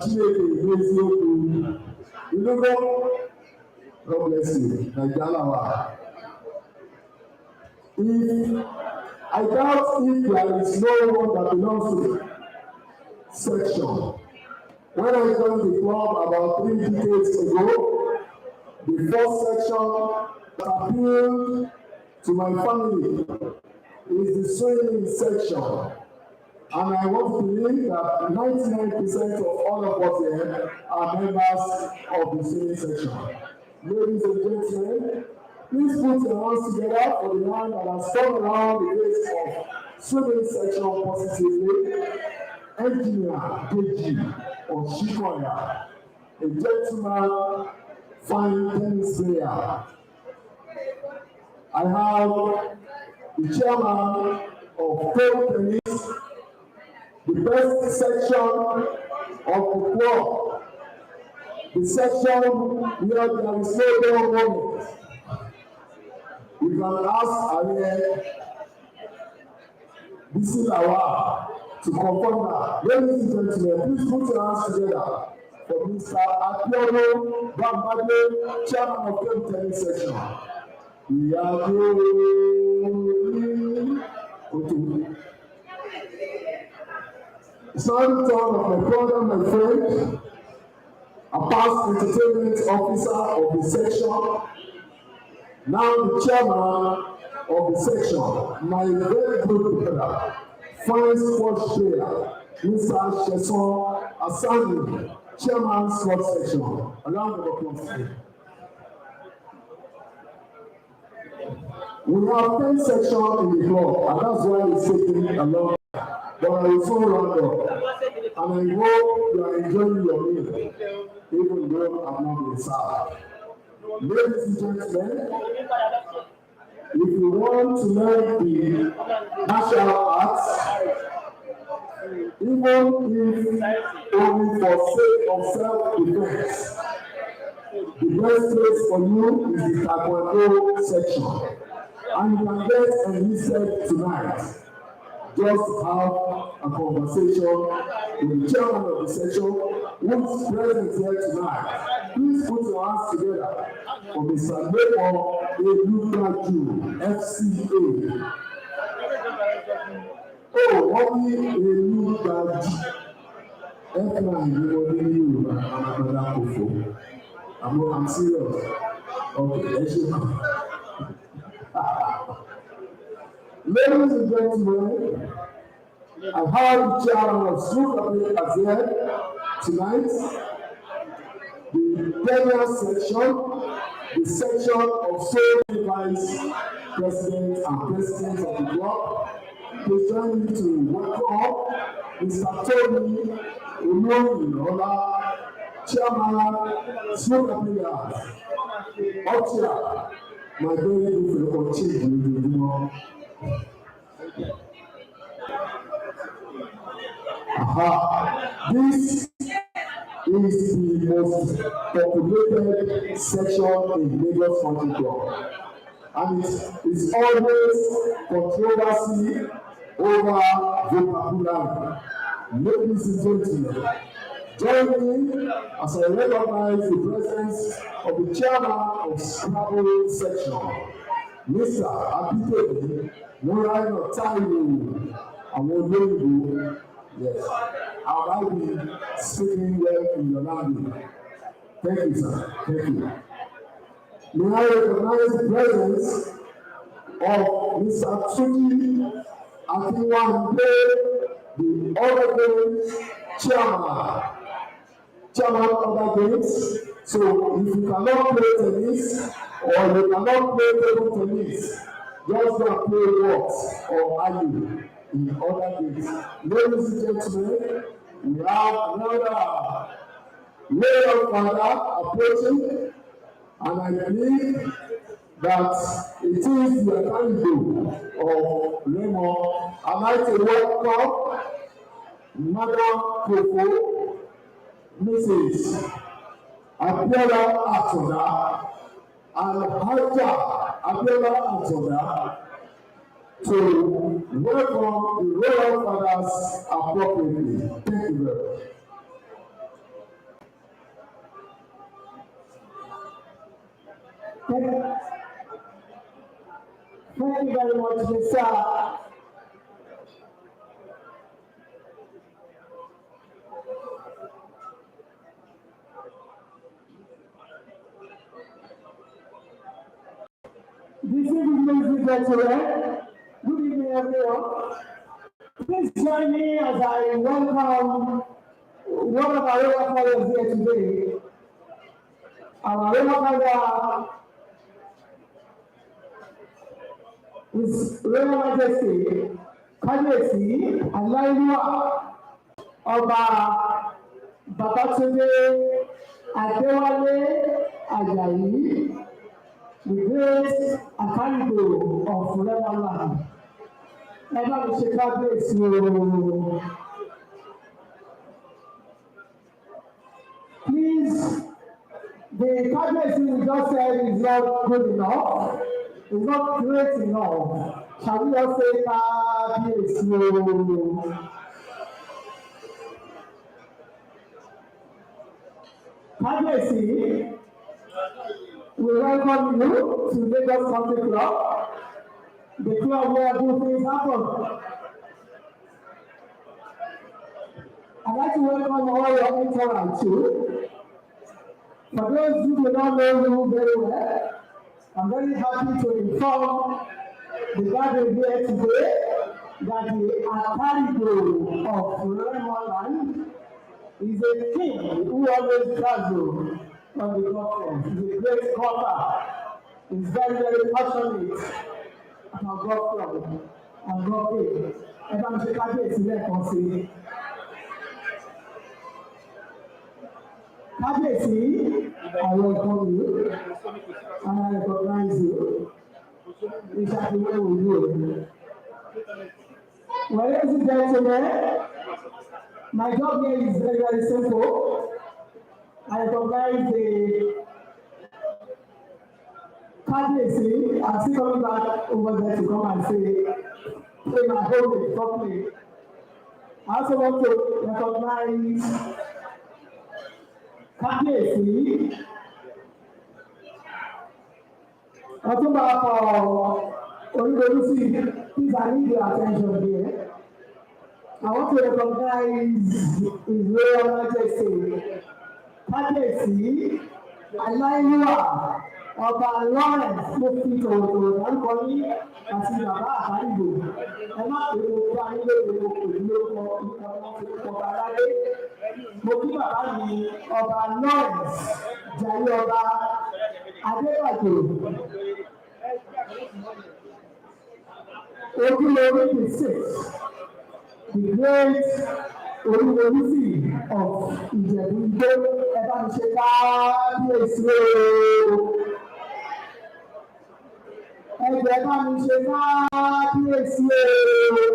God bless you. Nigerian. I doubt if there is no one that belongs to section. When I joined the club about 3 decades ago, the first section that appealed to my family is the swimming section. And I want to believe that 99% of all of us here are members of the swimming section. Ladies and gentlemen, please put your hands together for the man that has come around the base of swimming section positively, Engineer Deji Oshikoya, a gentleman, fine tennis player. I have the chairman of table tennis, the best section of the club, the section where there is no dull moment. You can ask Ariel Bisilawa to confirm that. Ladies and gentlemen, please put your hands together for Mr. Akiono Bambade, chairman of the tennis section. We are going to it's now the turn of my brother, my friend, a past entertainment officer of the section, now the chairman of the section, my very good brother, fine sports player, Mr. Sheson Asani, chairman sports section. A round of applause. We have 10 sections in the club, and that's why it's taking a long time. But I will soon round up, and I hope you are enjoying your meal, even though I'm not been served. Ladies and gentlemen, if you want to learn the martial arts, even if only for sake of self-defense, the best place for you is the Taekwondo section. And you can get enlisted tonight. Just have a conversation with the chairman of the section who is present here tonight. Please put your hands together for Mr. Lepo Elugaju, FCA. Oh, what is Elugaju? I'm serious. Okay, ladies and gentlemen, I have the chairman of School as here tonight. The Kenya section, the section of sole vice president and president of the club. Please join me to welcome Mr. Tony Oloyinola, chairman School players. Up my very good friend Chief. This is the most populated section in Lagos Country Club, and it's always controversy over vocabulary. Ladies and gentlemen, join me as I recognize the presence of the chairman of Scrabble section, Mr. Abidemi Morayo Taiwo, Awolowo. Yes, I will be speaking well in your language. Thank you, sir. Thank you. May I recognize the presence of Mr. Tsuji Akiwande, the Honorable Chairman of the games. So if you cannot play tennis or you cannot play table tennis, just go play what or argue in other games. Ladies and gentlemen, we have another royal father approaching, and I believe that it is the Akando of Remo. I'd like to welcome Madam Kofo, Mrs. Abiola Atoda, and Haja Abiola Atoda to welcome the royal fathers appropriately. Thank you very much. Thank you very much, Mr. This evening, ladies and gentlemen, good evening, everyone. Please join me as I welcome one of our royal fathers here today. Our royal father is Royal Majesty Kábíyèsí Aláìlúwà Ọba Babátúndé Adéwálé Àjàyí, the great Akaribo of Remaland. Ẹ bá mi ṣe kábíyèsí o. Please, the kábíyèsí we just said is not good enough, is not great enough. Shall we all say kábíyèsí o? Kábíyèsí, we welcome you to Lagos Country Club, the club where good things happen. I'd like to welcome all your entourage too. For those who do not know you very well, I'm very happy to inform the gathering here today that the Akaribo of Remaland is a king who always travels on the golf. He's a great golfer. He's very, very passionate about golf club and golf game. Ẹ bá mi ṣe kábíyèsí lẹ́ẹ̀kan sí i. Kábíyèsí, I welcome you and I recognize you. We shall be well with you. Well, ladies and gentlemen, my job here is very, very simple. I recognize the Kábíyèsí. I'm still coming back over there to come and say, play my home properly. I also want to recognize Kábíyèsí. Ọ̀túnba for Olúborísì, please I need your attention here. I want to recognize His Royal Majesty Kábíyèsí Aláìlúwà Ọba Lawrence ló fi tòwòtòwò dárúkọ ní àti bàbá Àkàrìbò. Ẹ má pè é bá nílé ìwé òkèlú ọba aládé. Mo kí bàbá mi Ọba Lawrence Jayé Ọba Adébàjò. Ojúlówó the sixth, the great Olúborísì of Ìjẹ̀bú-Igbó. Ẹ bá mi ṣe kábíyèsí o. Ẹ bá mi ṣe kábíyèsí o.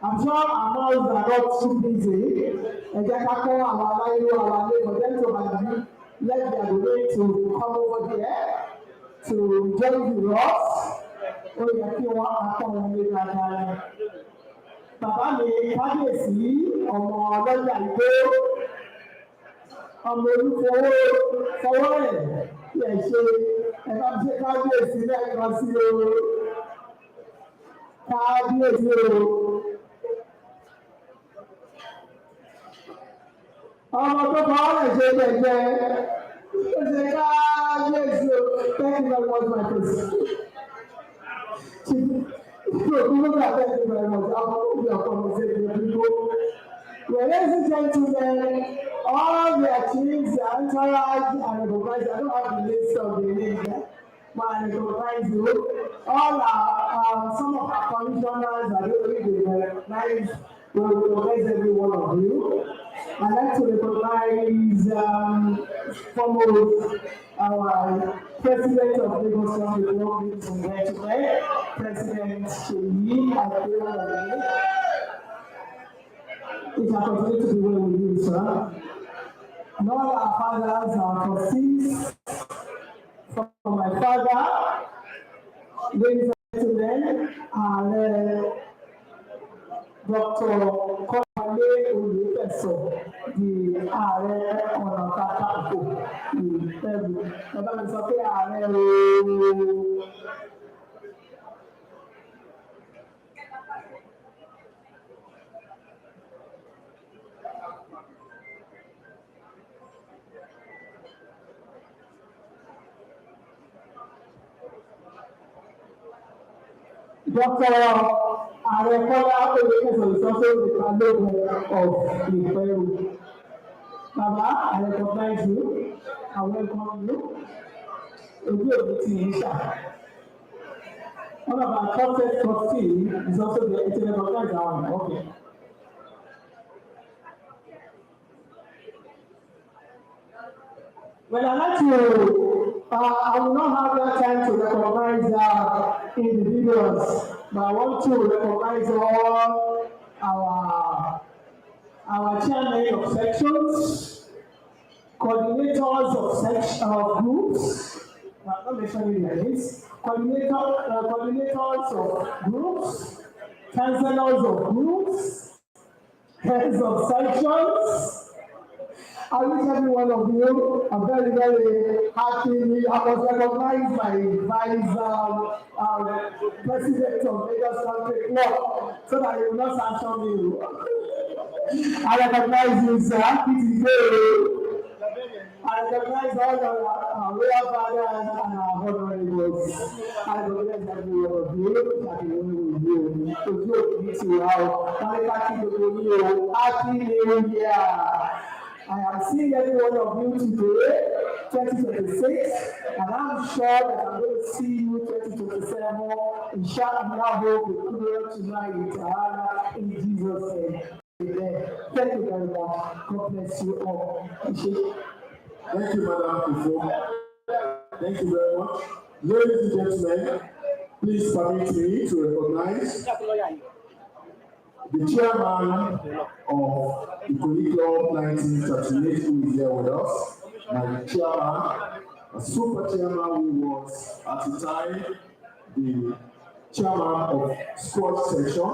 I'm sure our mouths are not too busy. Ẹ jẹ́ ká kọ́ àwọn aláìlú àwọn alẹ́ for them to manage. Let their way to come over here to join with us. Ó yẹ kí wọ́n akọ́ wọn ní dáadáa. Bàbá mi Kábíyèsí ọmọ ọlọ́jà Ìgbó, ọmọ olúfowó fọwọ́ rẹ̀ lè ṣe ẹ̀ka ṣe Kábíyèsí lẹ́ẹ̀kan sí o. Kábíyèsí o. Ọmọ tó fọwọ́ rẹ̀ ṣe gbẹ̀gbẹ́. Ó ṣe Kábíyèsí o. Thank you very much, my friends. Thank you very much. Well, ladies and gentlemen, all the chiefs, the entourage, and the guys, I don't have the list of the names, but I recognize you. All are some of our commissioners, I don't really recognize, we recognize every one of you. I'd like to recognize foremost our President of Lagos Country Club, ladies and gentlemen, President Sheyi Adeoye. It shall continue to be well with you, sir. And all our fathers, our trustees, from my father, ladies and gentlemen, and Dr. Wọlé Olùfẹ̀sọ̀ di Ààrẹ Ọ̀nà Kakanfò ìfẹ́rù. Ẹ bá mi sọ pé ààrẹ ooo. Dr. Ààrẹ Kọ́lá Olùfẹ̀sọ̀ is also the Balógun of Ìfẹ́rù. Baba, I recognize you. I welcome you. Ojú òbí ti yìí ṣá. One of our trusted trustees is also the recognized one. Okay. Well, I'd like to, I will not have that time to recognize individuals, but I want to recognize all our chairmen of sections, coordinators of groups, not mentioning their names, coordinators of groups, councillors of groups, heads of sections. I wish every one of you a very, very happy. I was recognized by president of Lagos Country Club so that he will not sanction me. I recognize you, sir. Happy to I recognize all our royal fathers and our honorables. I recognize every one of you. Happy New Year. I am seeing every one of you today, 2026, and I'm sure that I'm going to see you 2027. Inshallah, tonight in Jesus' name. Amen. Thank you very much. God bless you all. Thank you, Madam Kufo. Thank you very much. Ladies and gentlemen, please permit me to recognize the chairman of the Collegium 1938 who is here with us, my chairman, a super chairman who was at the time the chairman of squash section,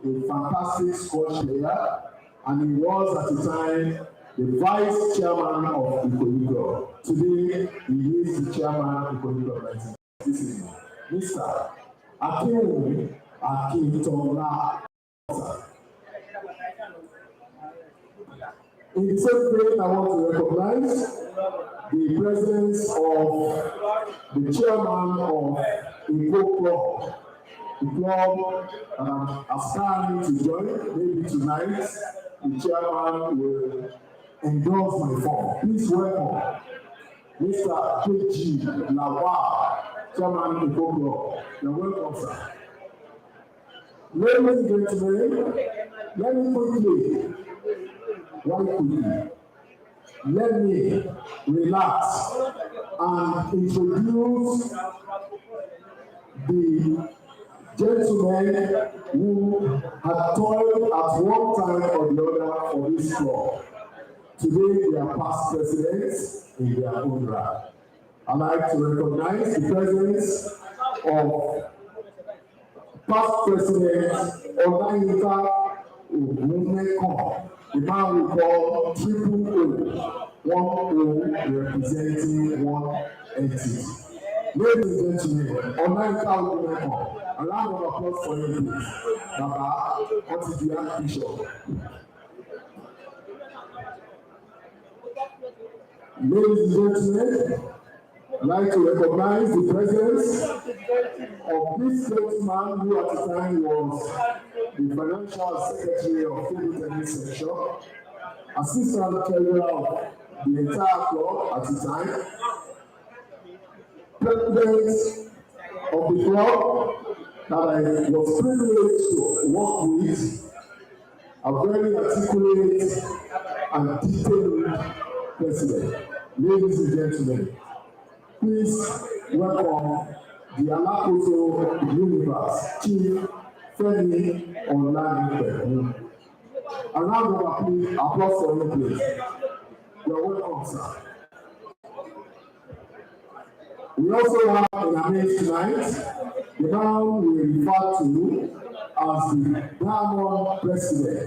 a fantastic squash player, and he was at the time the vice chairman of the Collegium. Today, he is the chairman of the Collegium 1938. This is Mr. Akinwumi Akintola. In the same vein, I want to recognize the presence of the chairman of the club. The club has started to join. Maybe tonight, the chairman will endorse my form. Please welcome Mr. K.G. Lawal, chairman of the club. You're welcome, sir. Ladies and gentlemen, let me relax and introduce the gentlemen who had toiled at one time or the other for this club. Today, they are past presidents in their own right. I'd like to recognize the presence of past president Olayinka Ogunmeko, the man we call Triple O, one O representing one entity. Ladies and gentlemen, Olayinka Ogunmeko, a round of applause for him, please. Baba, what is the Archbishop? Ladies and gentlemen, I'd like to recognize the presence of this gentleman who at the time was the financial secretary of table tennis section, assistant treasurer of the entire club at the time, president of the club that I was privileged to work with, a very articulate and detailed president. Ladies and gentlemen, please welcome the Alakoso Universe Chief Femi Olanipeku. A round of applause for you, please. You're welcome, sir. We also have in our midst tonight the man we refer to as the Diamond President,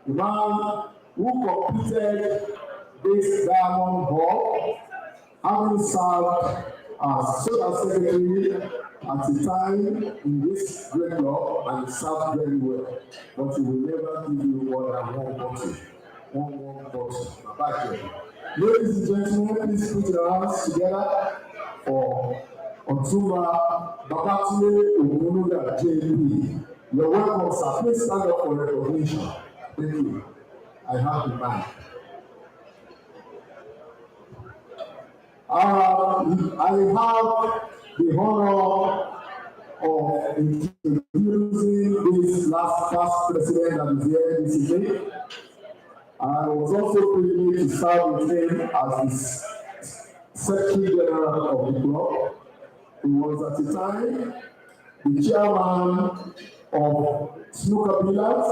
the man who completed this Diamond Ball, having served as social secretary at the time in this great club and served very well. But he will never give you more than one bottle. One bottle. Ladies and gentlemen, please put your hands together for Otumba Babatunde Ogunuga JP. You're welcome, sir. Please stand up for recognition. Thank you. I have the mic. I have the honor of introducing this past president that is here this evening. I was also privileged to serve with him as the Secretary General of the club. He was at the time the chairman of Snooker Pillars,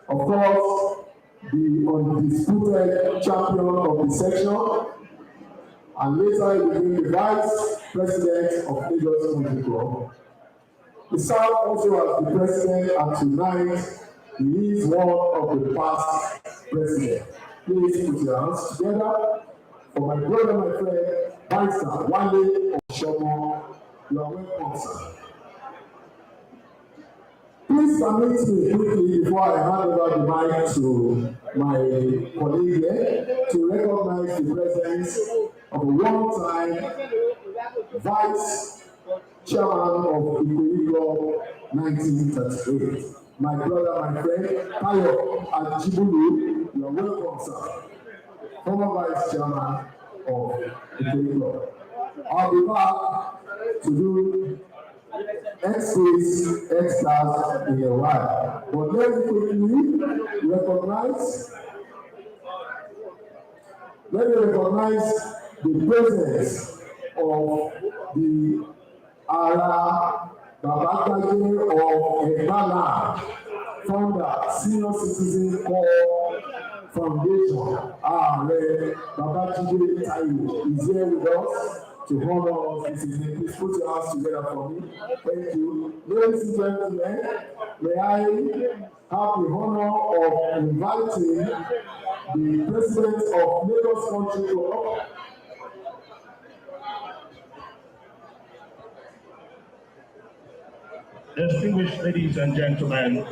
of course, the undisputed champion of the section, and later he became the vice president of Lagos Country Club. He served also as the president, and tonight he is one of the past presidents. Please put your hands together for my brother, my friend, Vice Wale Oshomo. You are welcome, sir. Please permit me quickly before I hand over the mic to my colleague here to recognize the presence of a one-time vice chairman of Ikoyi Club 1938. My brother, my friend, Tayo Ajibulu, you are welcome, sir. Former vice chairman of Ikoyi Club. I'll be back to do X-rays, X-stars in a while. But let me quickly recognize the presence of the Ara Babakaje of Ebala, founder, Senior Citizen Corps Foundation. Ààrẹ Babájídé Táíwò is here with us to honor us this evening. Please put your hands together for me. Thank you. Ladies and gentlemen, may I have the honor of inviting the president of Lagos Country Club, distinguished ladies and gentlemen,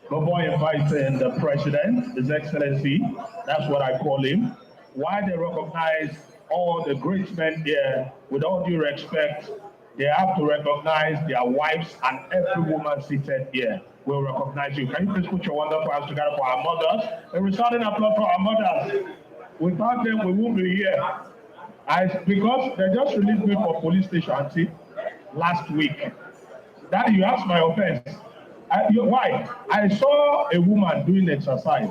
before inviting the president, His Excellency, that's what I call him, while they recognize all the great men here, with all due respect, they have to recognize their wives and every woman seated here will recognize you. Can you please put your wonderful hands together for our mothers? A resounding applause for our mothers. Without them, we won't be here. Because they just released me for police station last week. Daddy, you asked my offense. Why? I saw a woman doing exercise.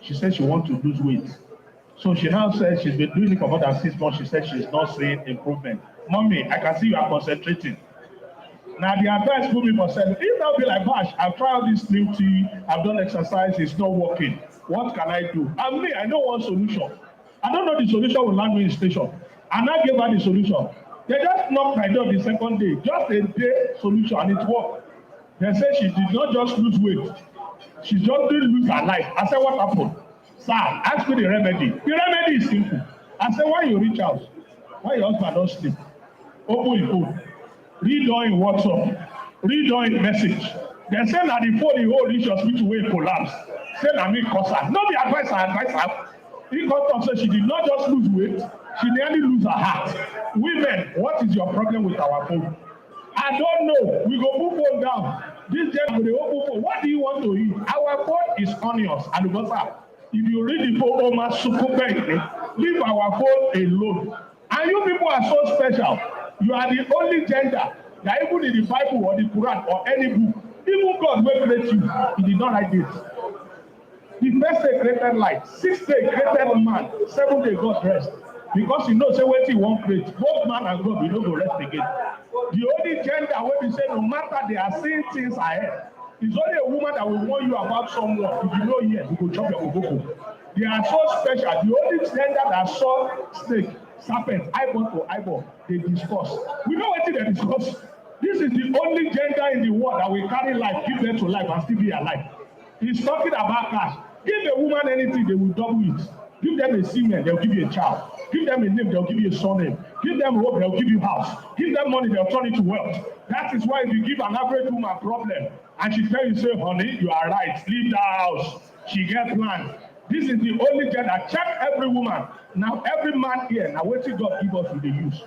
She said she wants to lose weight. So she now says she's been doing it for more than 6 months. She said she's not seeing improvement. Mommy, I can see you are concentrating. Now the advice put me for saying, if that be like, gosh, I've tried this new tea, I've done exercise, it's not working. What can I do? And me, I know one solution. I don't know the solution will land me in station. And I gave her the solution. They just knocked my door the second day. Just a day solution, and it worked. They said she did not just lose weight. She just didn't lose her life. I said, what happened? Sir, ask me the remedy. The remedy is simple. I said, why you reach out? Why your husband don't sleep? Open your phone. Read on in WhatsApp. Read on in message. They say that the phone you hold reach your speech way collapse. Say that me cause her. No be advice her. He got up, said she did not just lose weight, she nearly lose her heart. Women, what is your problem with our phone? I don't know. We go put phone down. This day with the open phone. What do you want to eat? Our phone is onions and butter. If you read the phone, leave our phone alone. And you people are so special. You are the only gender that even in the Bible or the Quran or any book, even God will create you. He did not write this. The first day created light, 6th day created man, 7th day God rest. Because you know, say what he won't create. Both man and God, we don't go rest again. The only gender where we say no matter they are seeing things ahead, it's only a woman that will warn you about someone. If you know yes, you go chop your koboko. They are so special. The only gender that saw snake, serpent, eyeball to eyeball, they discuss. We know what they discuss. This is the only gender in the world that will carry life, give birth to life, and still be alive. He's talking about cash. Give a woman anything, they will double it. Give them a semen, they'll give you a child. Give them a name, they'll give you a surname. Give them hope, they'll give you house. Give them money, they'll turn it to wealth. That is why if you give an average woman problem and she tell you, say, honey, you are right, leave that house. She gets land. This is the only jet that check every woman. Now every man here, now what God give us with the use.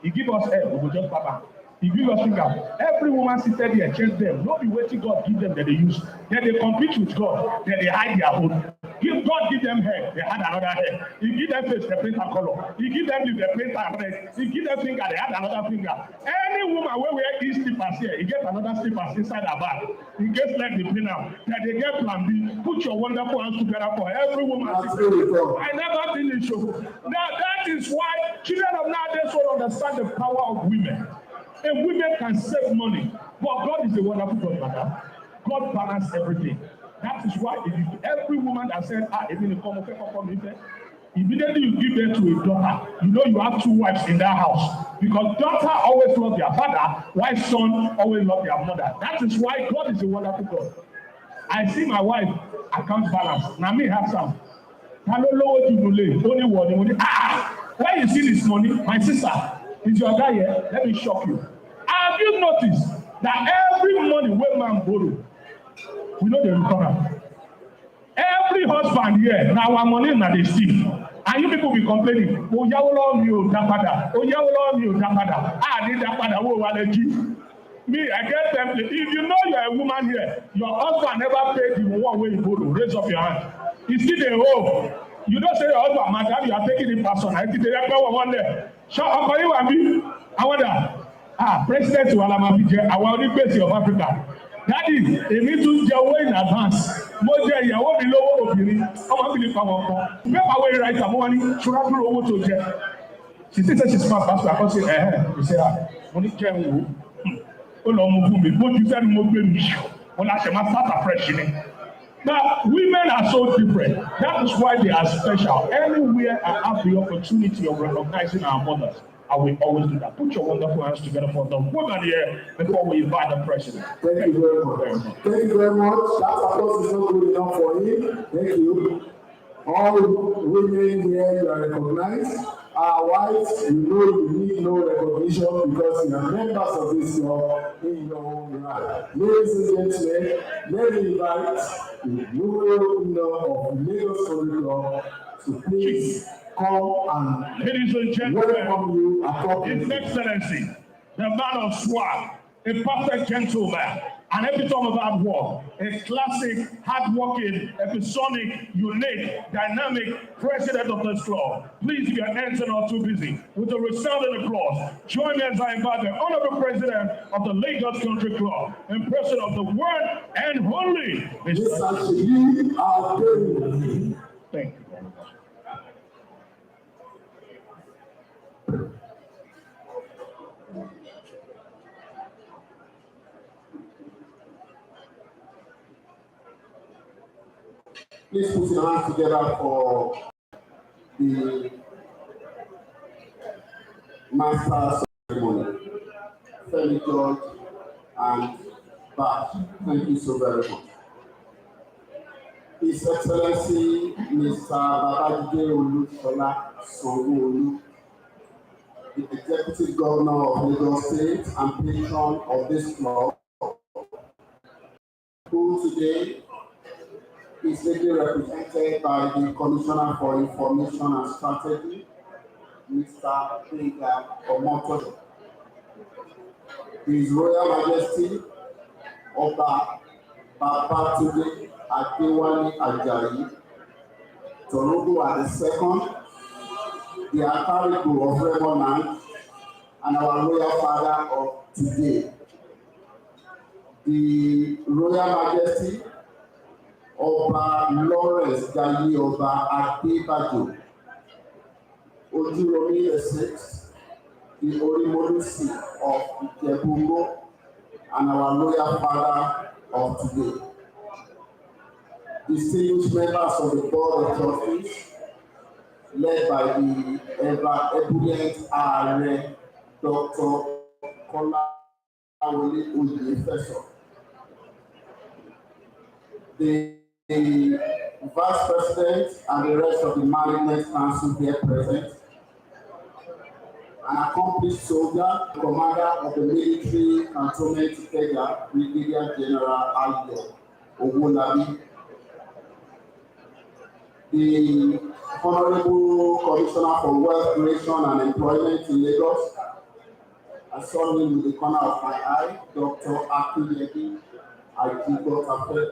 He give us air, we will just baba. He give us finger. Every woman seated here, check them. Not be waiting God give them that they use. Then they compete with God. Then they hide their own. If God give them hair, they had another hair. He give them face, they paint a color. He give them lips, they paint a red. He give them finger, they had another finger. Any woman where we wear these slippers here, he get another slippers inside her bag. He gets like the pin out. Then they get plan B. Put your wonderful hands together for every woman. I never finish. Now that is why children of nowadays will understand the power of women. And women can save money. But God is a wonderful God, madam. God balances everything. That is why if every woman that said, immediately you give them to a daughter, you know you have two wives in that house. Because daughter always love their father, while son always love their mother. That is why God is a wonderful God. I see my wife account balance. Now me have some. Only one. Why you see this money? My sister, is your guy here? Let me shock you. Have you noticed that every money when man borrow, we know they recover? Every husband here, now our money na dey steal. And you people be complaining, oh, yawolo mi o dapada, oh, yawolo mi o dapada. Ni dapada, wo wale ji. Me, I get them. If you know you're a woman here, your husband never paid the one way you borrow. Raise up your hand. He still dey owe. You don't say your husband, madam, you are taking it personal. I think they have one there. Shout out for you and me. I wonder. President wa la ma fi jẹ àwọn onígbèsè of Africa. Daddy, èmi tún jẹ owó in advance. Mo jẹ ìyàwó mi lówó obìnrin. Ọmọ mi lè pa wọn kan. Mẹ́fà wẹ̀ ra ìtàmú wọn ní ṣúra dúró owó tó jẹ. She still say she smart pastor. I come say you say mo ní kẹ́ ń wò. Ó lọ mú fún mi. Bó ju sẹ́ni mo gbé mi. Wọ́n láṣẹ máa start afresh ni. Now, women are so different. That is why they are special. Anywhere I have the opportunity of recognizing our mothers, I will always do that. Put your wonderful hands together for the women here before we invite the president. Thank you very much. Thank you very much. That applause is not good enough for him. Thank you. All women here, you are recognized. Our wives, you know you need no recognition because you are members of this club in your own right. Ladies and gentlemen, let me invite the new owner of Lagos Country Club to please come and ladies and gentlemen, welcome you appropriately. His Excellency, the man of swag, a perfect gentleman, an epitome of hard work, a classic, hard-working, episodic, unique, dynamic president of this club. Please, if your hands are not too busy, with a resounding applause, join me as I invite the honorable president of the Lagos Country Club, and president of the one and only Mr. Thank you very much. Please put your hands together for the master ceremony. Fairly George and Bash. Thank you so very much. His Excellency Mr. Babajide Olusola Sanwo-Olu, the Executive Governor of Lagos State and patron of this club, who today is legally represented by the Commissioner for Information and Strategy, Mr. Pega Omoto. His Royal Majesty Oba Babatunde Adewale Ajayi Torugu II, the Atarigo of Remoland, and our Royal Father of today, the Royal Majesty Oba Lawrence Gayi Oba Adebajo Ojuromi VI, the Orimolusi of Ijebu, and our Royal Father of today. Distinguished members of the Board of Trustees, led by the ever-ebullient Ààrẹ Dr. Kolawole Oyefeso. the Vice President and the rest of the Management Council here present, an accomplished soldier, commander of the military cantonment Kenya, Brigadier General Ayo Owolabi, the Honorable Commissioner for Wealth Creation and Employment in Lagos. I saw him in the corner of my eye, Dr. Akinyemi Ajibotafe.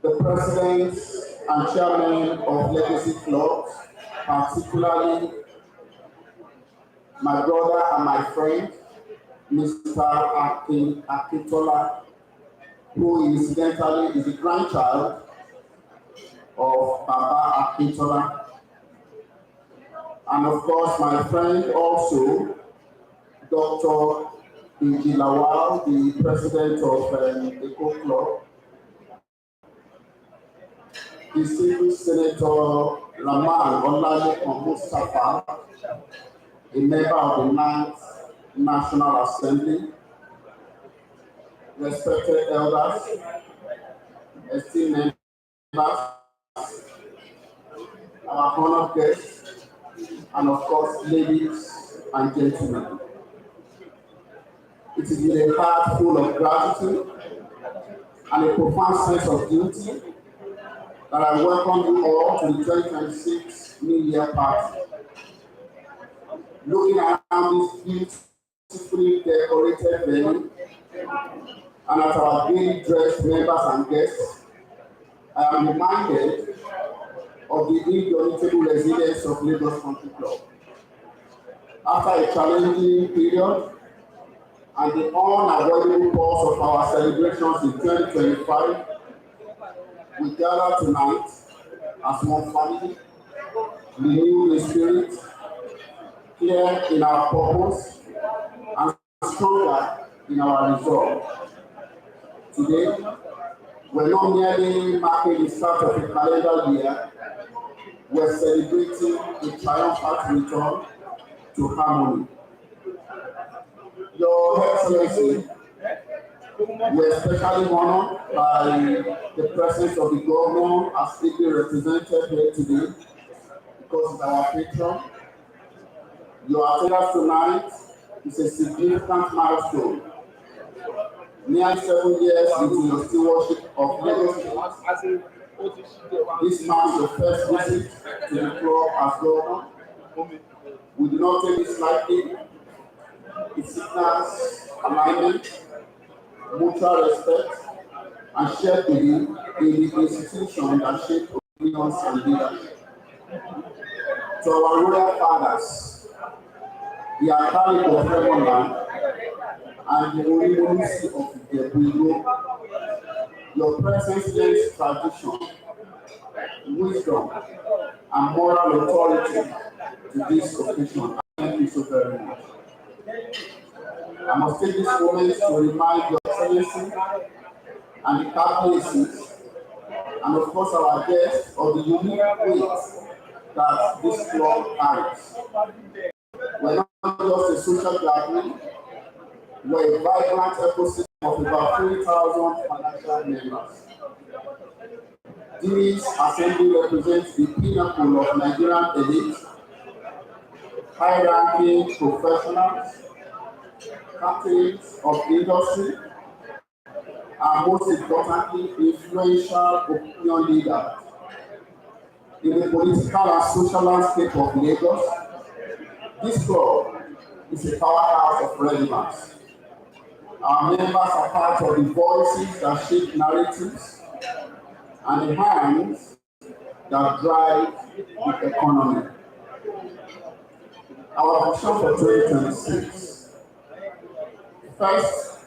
The President and Chairman of Legacy Clubs, particularly my brother and my friend, Mr. Akintola, who incidentally is the grandchild of Baba Akintola. And of course, my friend also, Dr. Lawal, the president of Eco Club, distinguished Senator Laman Olalekan Mustafa, a member of the 9th National Assembly, respected elders, esteemed members, our honored guests, and of course, ladies and gentlemen. It is with a heart full of gratitude and a profound sense of duty that I welcome you all to the 2026 New Year Party. Looking around this beautifully decorated venue and at our gaily dressed members and guests, I am reminded of the indomitable resilience of Lagos Country Club. After a challenging period and the unavoidable pause of our celebrations in 2025, we gather tonight as one family, renewed in spirit, clear in our purpose, and stronger in our resolve. Today, we're not merely marking the start of a calendar year, we're celebrating a triumphant return to harmony. Your Excellency, we're especially honored by the presence of the governor as ably represented here today because he's our patron. Your attendance tonight is a significant milestone. Nearly 7 years into your stewardship of Lagos State, this marks your first visit to the club as governor. We do not take this lightly. It signals alignment, mutual respect, and shared belief in the institution that shapes opinions and leadership. To our royal fathers, the Akari of Fremonland and the Orimonisi of Ijebu, your presence lends tradition, wisdom, and moral authority to this occasion. Thank you so very much. I must take this moment to remind Your Excellency and the Cabinet, and of course our guests, of the unique weight that this club carries. We're not just a social gathering, we're a vibrant ecosystem of about 3,000 financial members. This assembly represents the pinnacle of Nigerian elite, high-ranking professionals, captains of industry, and most importantly, influential opinion leaders. In the political and social landscape of Lagos, this club is a powerhouse of relevance. Our members are part of the voices that shape narratives and the hands that drive the economy. Our vision for 2026. First,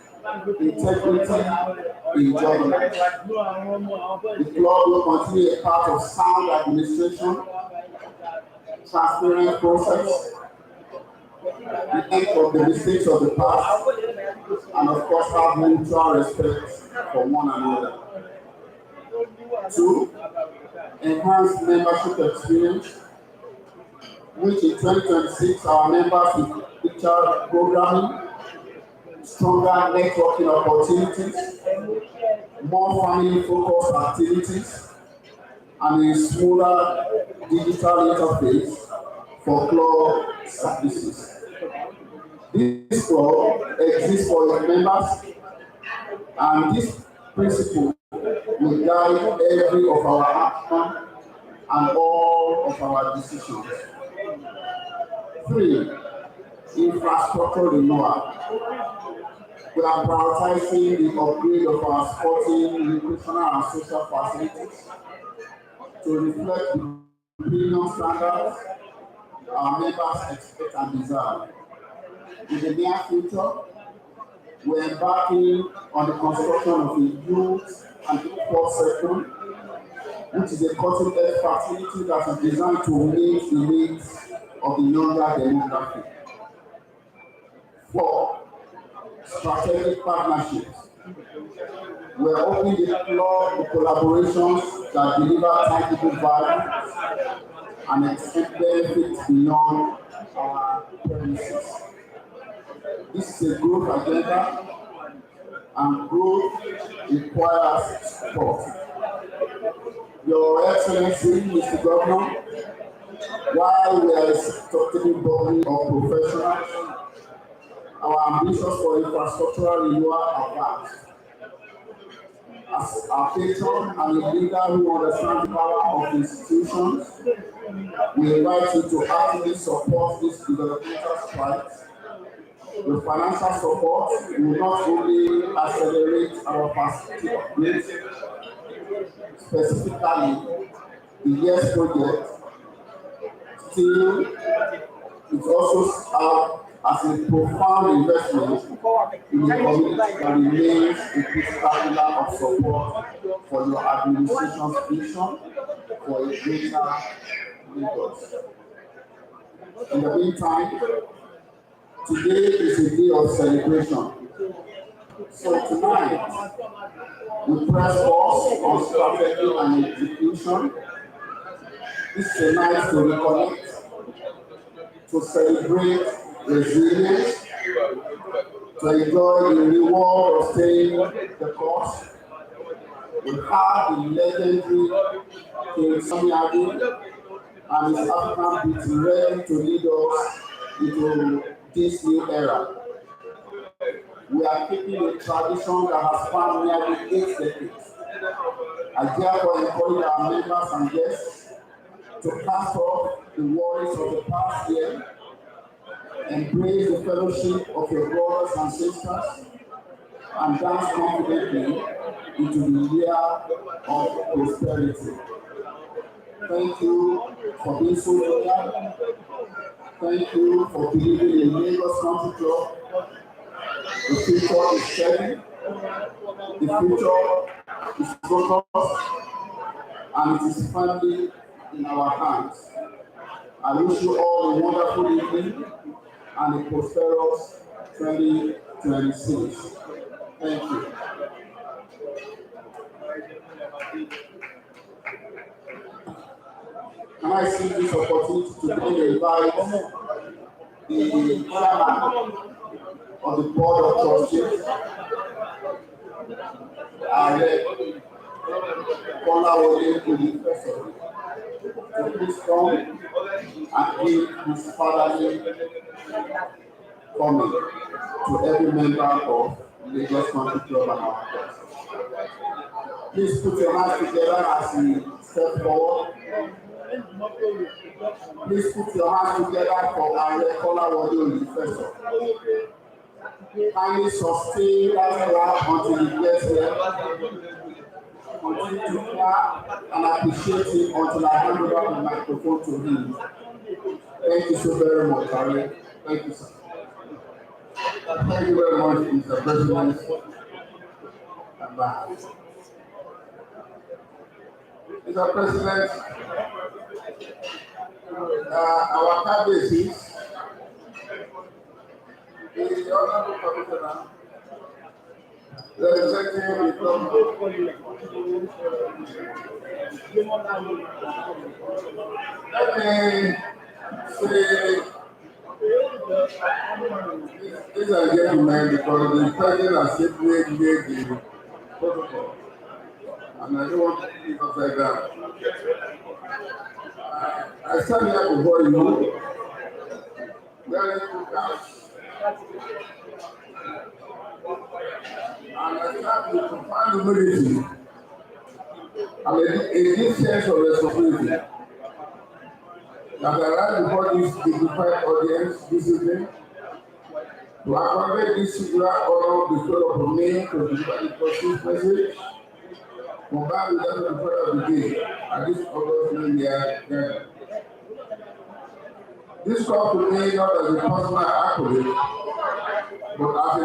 integrity in government. The club will continue a part of sound administration, transparent process, the end of the mistakes of the past, and of course have mutual respect for one another. 2, enhanced membership experience, which in 2026 our members will feature programming, stronger networking opportunities, more family-focused activities, and a smoother digital interface for club services. This club exists for its members, and this principle will guide every of our action and all of our decisions. 3. Infrastructure renewal. We are prioritizing the upgrade of our sporting, recreational, and social facilities to reflect the premium standards our members expect and desire. In the near future, we are embarking on the construction of a youth and sports sector, which is a cutting-edge facility that is designed to meet the needs of the younger demographic. 4. Strategic partnerships. We are opening the floor to collaborations that deliver tangible value and extend benefits beyond our premises. This is a growth agenda, and growth requires support. Your Excellency, Mr. Governor, while we are a structuring body of professionals, our ambitions for infrastructural renewal are vast. As a patron and a leader who understands the power of institutions, we invite you to actively support these developmental strides. The financial support will not only accelerate our facility upgrades, specifically the YES project, still it also serves as a profound investment in a community that remains a critical pillar of support for your administration's vision for a greater Lagos. In the meantime, today is a day of celebration. So tonight, we press pause on strategy and execution. This is a night to reconnect, to celebrate resilience, to enjoy the reward of staying the course. We have the legendary King Samiadi and his African beauty ready to lead us into this new era. We are keeping a tradition that has spanned nearly 8 decades. I therefore encourage our members and guests to cast off the worries of the past year, embrace the fellowship of your brothers and sisters, and dance confidently into the year of prosperity. Thank you for being so loyal. Thank you for believing in Lagos Country Club. The future is steady. The future is focused, and it is firmly in our hands. I wish you all a wonderful evening and a prosperous 2026. Thank you. Can I see this opportunity to invite the chairman of the board of trustees, Kolawole Professor, to please come and give his fatherly comment to every member of Lagos Country Club and our guests. Please put your hands together as we step forward. Please put your hands together for our Kolawole Professor. Kindly sustain that clap until he gets here. Continue to clap and appreciate him until I hand over the microphone to him. Thank you so very much, Harry. Thank you, sir. Thank you very much, Mr. President. Mr. President, our candidates, the Honorable Commissioner, representing the government. Let me say, these are gentlemen, because the president has simply made the protocol. and I don't want to keep upside down. I stand here before you, wearing two caps, and I stand with profound humility and a deep sense of responsibility that I rise before this dignified audience this evening to accommodate this singular honor bestowed upon me to deliver the positive message combined with that of the prayer of the day at this August New Year gathering. This comes to me not as a personal accolade, but as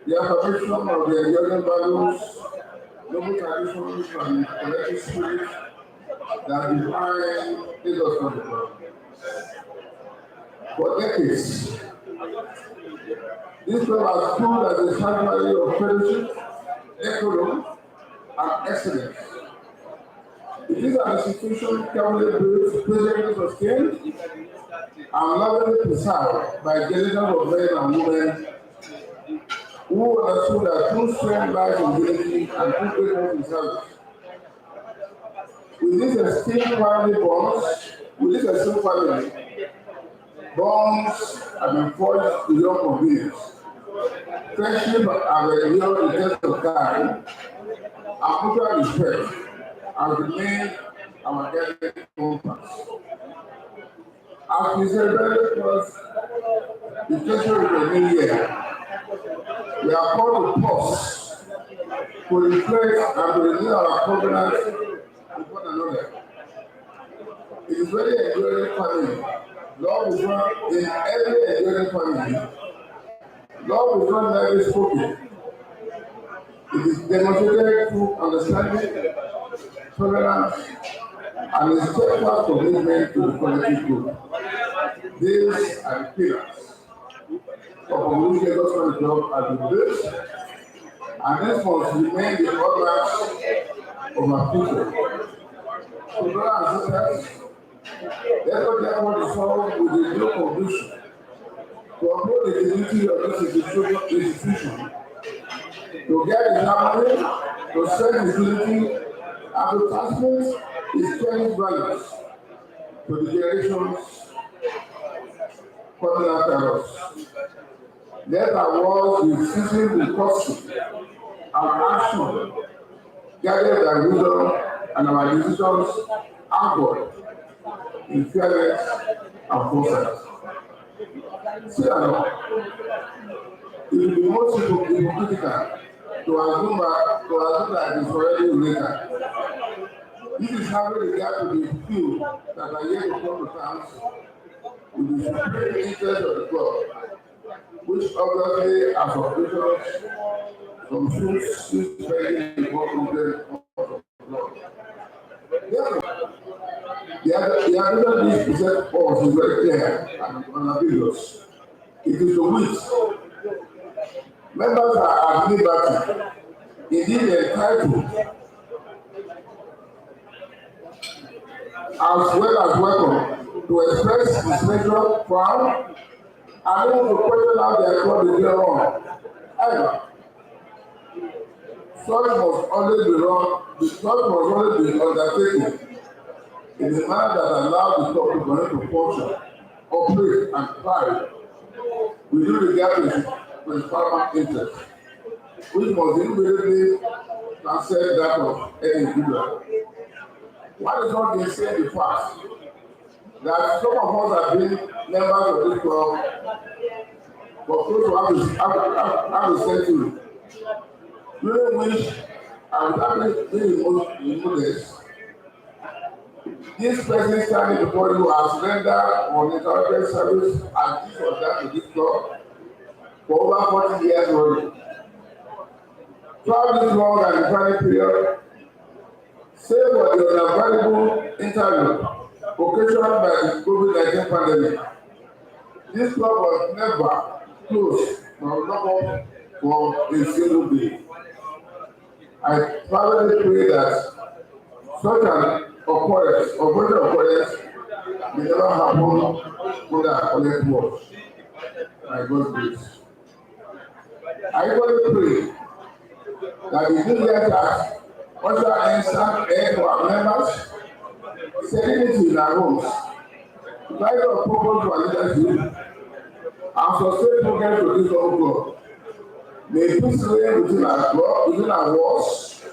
the affirmation of the enduring values, noble traditions, and collective spirit that define Lagos country. For decades, this club has stood as a sanctuary of fellowship, economy, and excellence. It is an institution carefully built, patiently sustained, and lovingly preserved by generations of men and women who understood that true strength lies in unity and true greatness in service. With this esteemed family bonds have been forged beyond convenience. Friendship have endured the test of time, and mutual respect has remained our guiding compass. As we celebrate the treasury of the new year, we are called to pause, to reflect, and to renew our covenant with one another. It is very enduring family. Love is not in every enduring family. Love is not merely spoken. It is demonstrated through understanding, tolerance, and a steadfast commitment to the collective good. These are the pillars upon which Lagos Country Club has been built, and this must remain the hallmark of our future. So, brothers and sisters, let us therefore resolve with a new conviction to uphold the dignity of this institution, to get its harmony, to strengthen its unity, and to transmit its cherished values to the generations coming after us. Let our words be seasoned with caution and action, guided by wisdom, and our decisions anchored in fairness and foresight. See, it will be most hypocritical to assume that it is already later. This is having regard to the few that are yet to come to terms with the supreme interest of the club, which obviously has operations from soon spending before problem of the club. Therefore, the agenda this present us is very clear and unambiguous. It is to which members are at liberty, indeed entitled, as well as welcome, to express displeasure, frown, and even to question how their club is going on. However, such must always be undertaken in a manner that allows the club to continue to function, operate, and thrive with due regard to its paramount interest, which must immediately transcend that of any individual. What is not been said in the past that some of us have been members of this club for close to half a century, during which, and without being modest, this person standing before you has rendered uninterrupted service and this or that to this club for over 40 years already. Throughout this long and defining period, save for the unavoidable interview occasioned by the COVID-19 pandemic, this club was never closed nor locked up for a single day. I privately pray that such an operational occurrence may never happen under our collective watch, by God's grace. I equally pray that the New Year tax also instant air to our members, serenity in our homes, guide our purpose for leadership, and sustain progress to this whole God. May peace reign within our walls.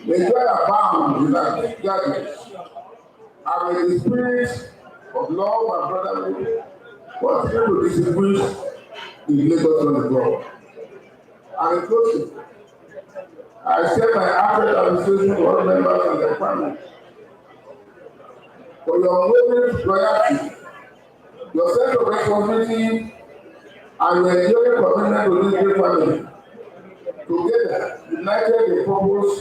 May joy abound in our gatherings. And may the spirit of love and brotherhood continue to distinguish the Lagos on the ground. And in closing, I extend my heartfelt appreciation to all members and their families for your unwavering loyalty, your sense of responsibility, and your enduring commitment to this great family. Together, united in purpose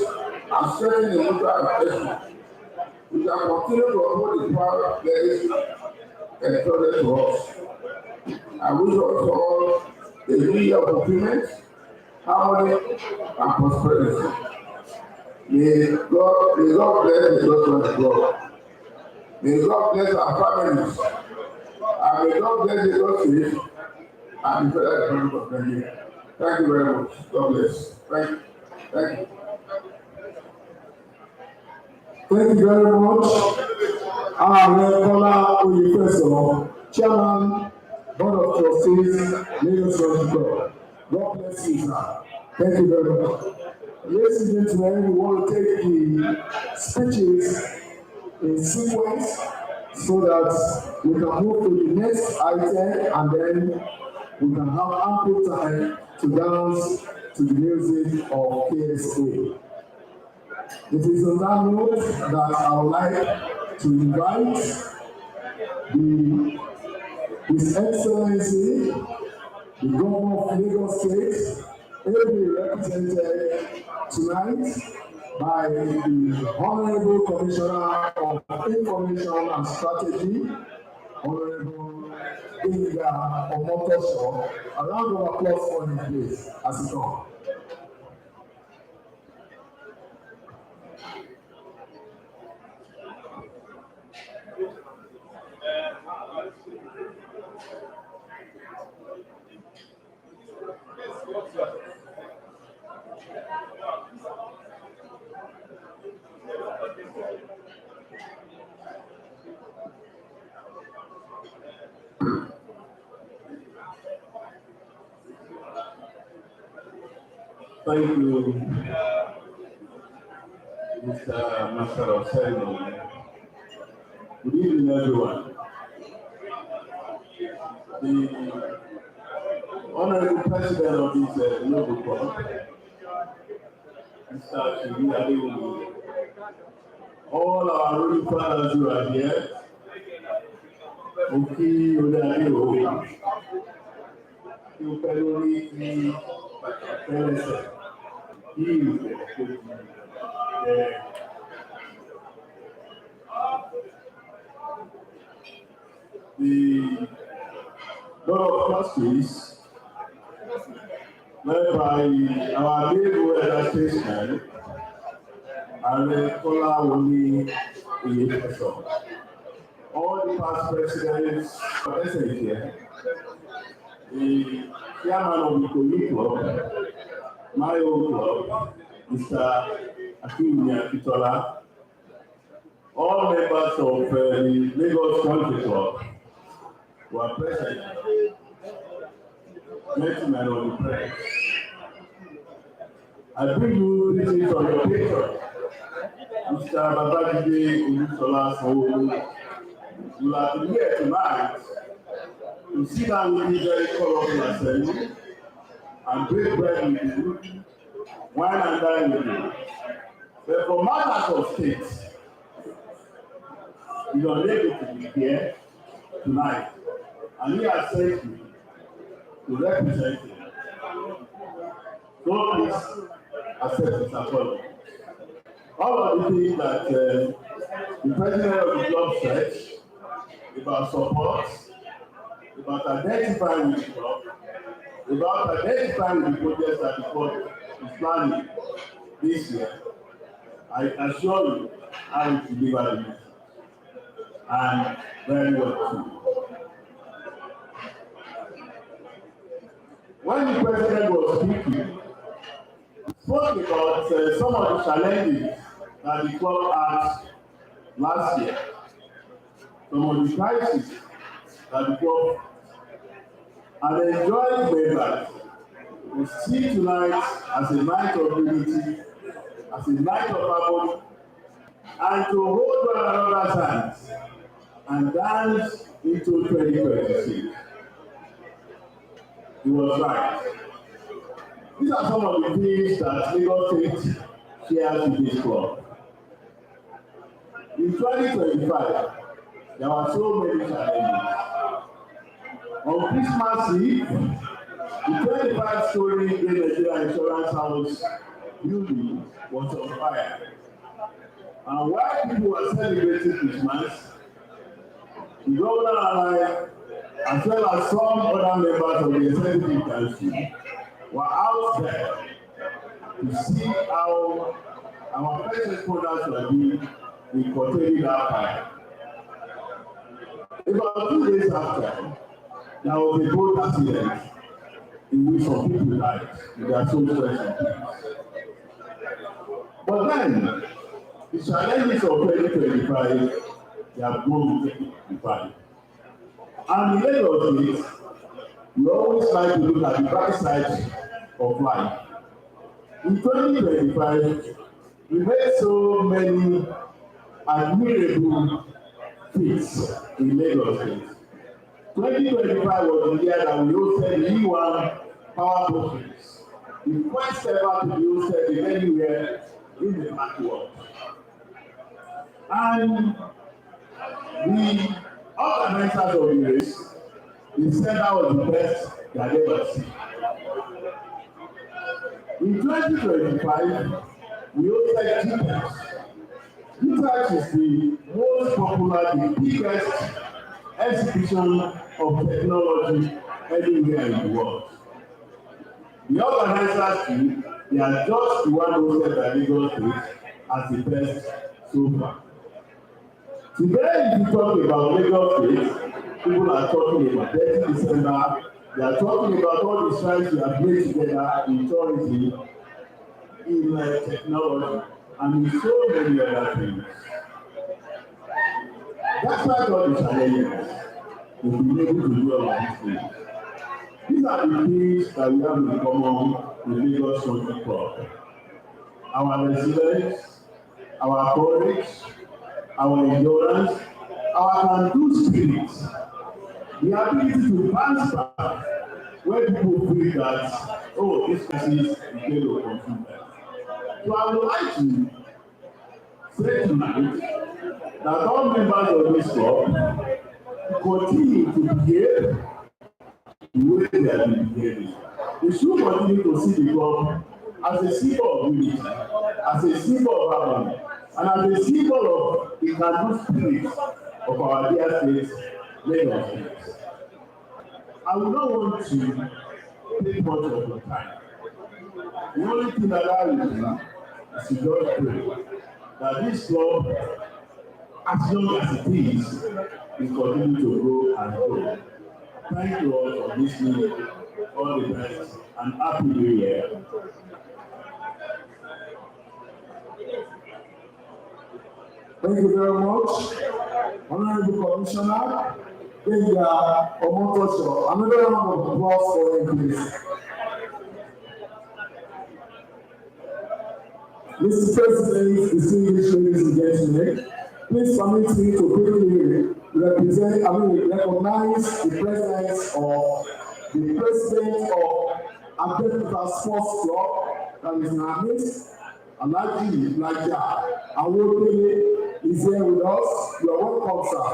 and strengthening the mutual affection, we shall continue to uphold the proud legacy entrusted to us. I wish us all a new year of fulfillment, harmony, and prosperity. May God bless the church of God. May God bless our families. And may God bless the Lord State and the federal government of Nigeria. Thank you very much. God bless. Thank you. Thank you. Thank you very much. Kola Oyefeso, Chairman, Board of Trustees, Lagos Country Club. God bless you, sir. Thank you very much. Ladies and gentlemen, we want to take the speeches in sequence so that we can move to the next item and then we can have ample time to dance to the music of KSA. It is on that note that I would like to invite His Excellency, the Governor of Lagos State, ably represented tonight by the Honorable Commissioner of Information and Strategy, Honorable Inga Omotosho. A round of applause for him, please, as he comes. Thank you, Mr. Master of Ceremony. Good evening, everyone. The Honorable President of this Noble Club, Mr. Shiri Adewumi, all our ruling fathers who are here, Oki Odeadewo, Yopelori Ni Pelese, the Board of Trustees, led by our able elder statesman, Kola Oyefeso. All the past presidents present here, the chairman of the Kogi Club, my own club, Mr. Akimi Akitola, all members of the Lagos Country Club who are present, gentlemen of the press. I bring you greetings from your patron, Mr. Babajide Olusola Sanwo-Olu. You have been here tonight to sit down with me very colorful assembly and break bread with you, wine and dine with you. But for matters of state, you are able to be here tonight, and he has sent me to represent him. So please accept his apology. All of the things that the president of the club said about support, about identifying with the club, about identifying with the projects that the club is planning this year, I assure you I will deliver the message. And very well too. When the president was speaking, spoke about some of the challenges that the club had last year, some of the crises that the club had enjoyed members. We see tonight as a night of unity, as a night of harmony, and to hold one another's hands and dance into 2026. He was right. These are some of the things that Lagos State shares with this club. In 2025, there were so many challenges. On Christmas Eve, the 25-story Nigeria Insurance House building was on fire. And while people were celebrating Christmas, the governor and I, as well as some other members of the executive council, were out there to see how our first responders were doing in containing that fire. About 2 days after, there was a boat accident in which some people died with their social issues. But then, the challenges of 2025, they have grown with 2025. And in Lagos State, we always try to look at the bright side of life. In 2025, we made so many admirable feats in Lagos State. 2025 was the year that we hosted the E1 Power Bookings, the first ever to be hosted in anywhere in the world. And the organizers of the race, they said that was the best they had ever seen. In 2025, we hosted GTEX. GTEX is the most popular, the biggest exhibition of technology anywhere in the world. The organizers too, they are just the one who said that Lagos State as the best so far. Today, if you talk about Lagos State, people are talking about 30 December, they are talking about all the strides we have made together in tourism, in technology, and in so many other things. That's why all the challenges we've been able to do all of these things. These are the things that we have in common with Lagos Country Club. Our resilience, our courage, our endurance, our can-do spirit, the ability to bounce back when people feel that, oh, this person is going to confuse them. So I would like to say tonight that all members of this club continue to behave the way they have been behaving. We should continue to see the club as a symbol of unity, as a symbol of harmony, and as a symbol of the can-do spirit of our dear state, Lagos State. I would not want to take much of your time. The only thing that I will do is to just pray that this club, as long as it is, will continue to grow and grow. Thank you all for listening. All the best and happy New Year. Thank you very much, Honorable Commissioner. Another round of applause for him, please. Mr. President, distinguished ladies and gentlemen, please permit me to quickly recognize the presence of the president of Abeokuta Sports Club, that is in our midst, Alhaji Laja Awodele is here with us. You are welcome, sir.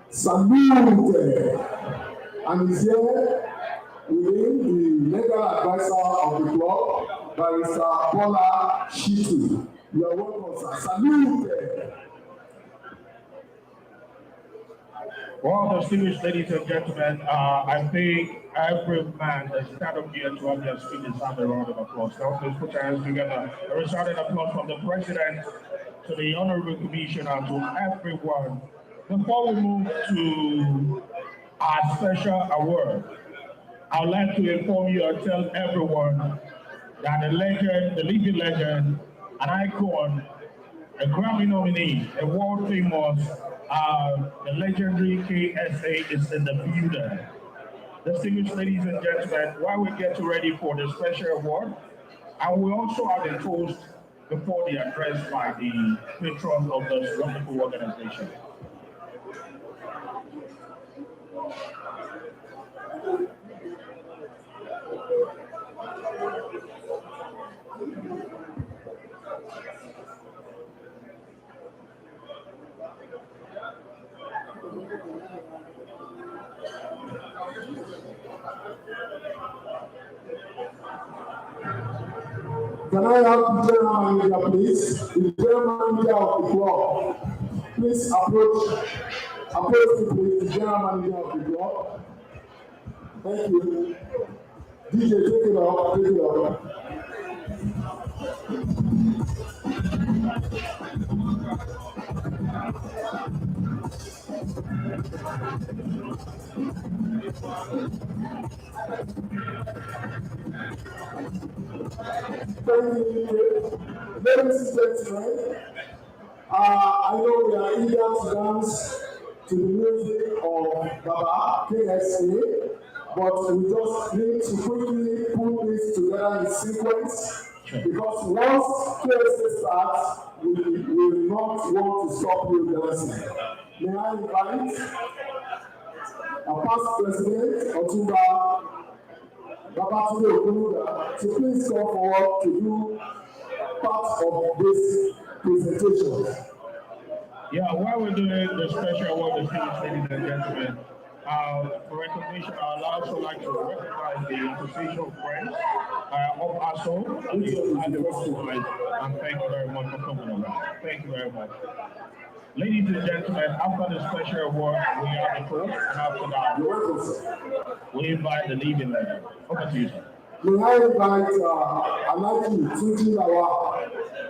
Salute, and is here within the legal advisor of the club, Barrister Bola Shitu. You are welcome, sir. Salute. Well, distinguished ladies and gentlemen, I think every man that stand up here to have their speech deserves a round of applause. Now, please put your hands together. A resounding applause from the President to the Honorable Commissioner, to everyone. Before we move to our special award, I would like to inform you and tell everyone that the legend, the living legend, an icon, a Grammy nominee, a world famous, the legendary KSA is in the building. Distinguished ladies and gentlemen, while we get ready for the special award, and we also have a toast before the address by the patron of this wonderful organization. Can I have the general manager, please? The general manager of the club. Please approach me, please, the general manager of the club. Thank you. DJ, take it off, take it off. Ladies and gentlemen, I know we are eager to dance to the music of Baba KSA, but we just need to quickly put this together in sequence, because once KSA starts, we will not want to stop you dancing. May I invite our past president, Otumba Babatunde Okunuga, to please come forward to do part of this presentation. Yeah, while we're doing the special award, distinguished ladies and gentlemen, for recognition, I would also like to recognize the Association of Friends of ASO and the Rest, and thank you very much for coming around. Thank you very much. Ladies and gentlemen, after the special award, we have the toast, and after that, we invite the leading legend. Over to you, sir. May I invite Alhaji Tunji Lawal,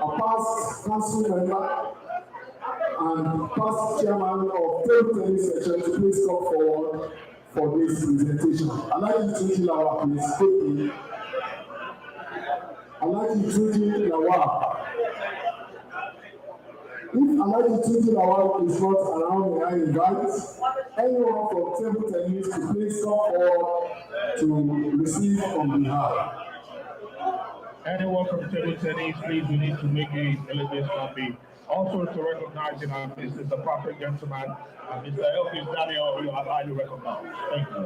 a past council member and past chairman of table tennis section, to please come forward for this presentation. Alhaji Tunji Lawal, please take me. Alhaji Tunji Lawal. If Alhaji Tunji Lawal is not around, may I invite anyone from table tennis to please come forward to receive on behalf. Anyone from table tennis, please, we need to make a celebration happy. Also to recognize him, this is the perfect gentleman, Mr. Elvis Daniel, you are highly recognized. Thank you.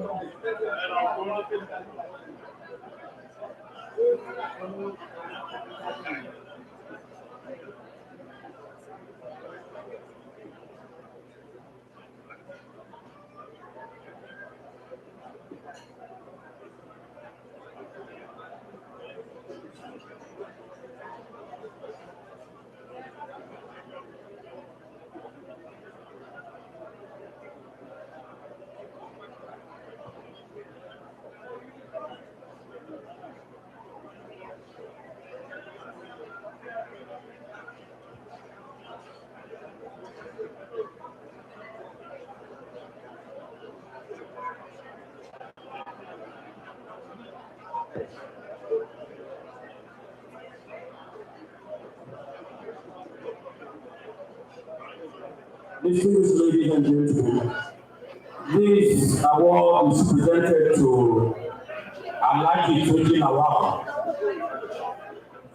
Distinguished ladies and gentlemen, this award is presented to Alhaji Tunji Lawal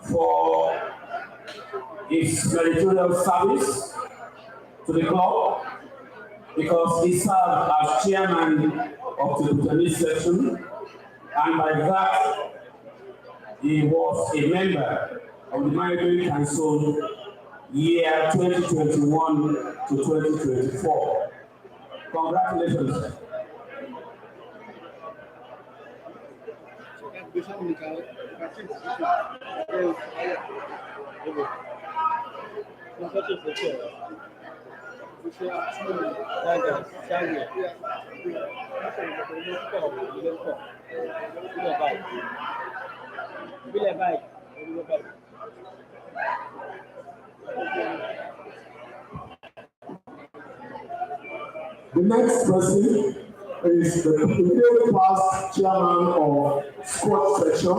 for his meritorious service to the club, because he served as chairman of the tennis section, and by that he was a member of the Managing Council year 2021 to 2024. Congratulations. The next person is the immediate past chairman of squad section,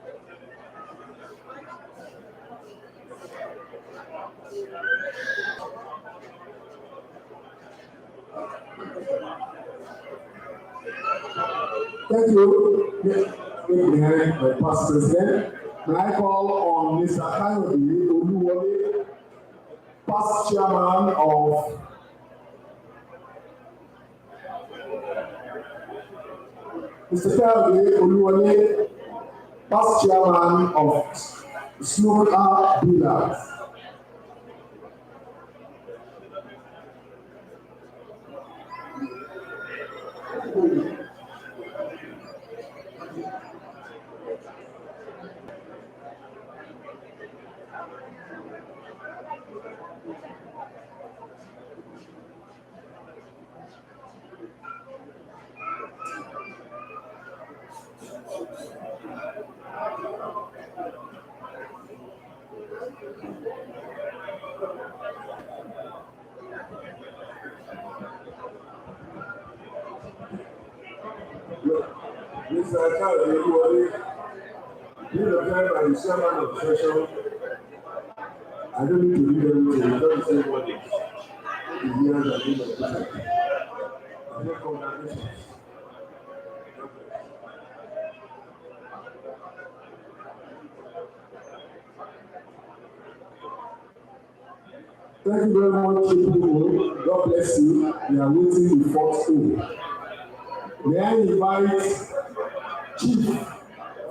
Thank you. Behind the past president. May I call on Mr. Kayode Oluwole, past chairman of Mr. Kayode Oluwole, past chairman of Snooker Dealers. Mr. Kayode Oluwole, being observed by the chairman of the session, I don't need to read everything, just say what is here and in the present. I make congratulations. Thank you very much, people. God bless you. We are waiting the fourth school. May I invite Chief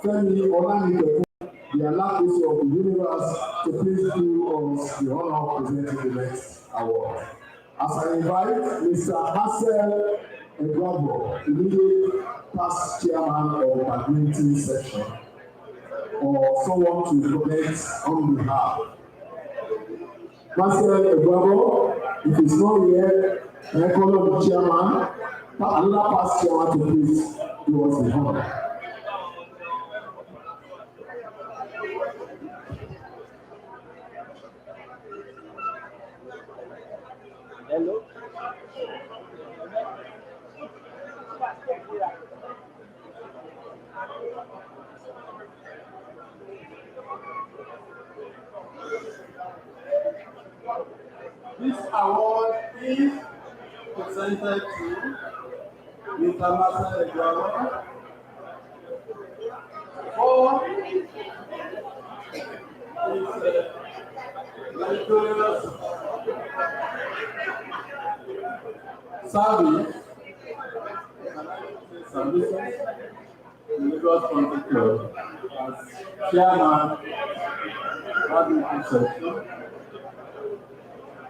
Femi Olanikeku, the Alakoso of the universe, to please do us the honor of presenting the next award. As I invite Mr. Hassel Egwabo, immediate past chairman of the badminton section, or someone to comment on behalf. Hassel Egwabo, if it's not here, I call on the chairman, another past chairman to please do us the honor. Hello. This award is presented to Mr. Marcel Egwabo for his meritorious service in Lagos Country Club as chairman badminton section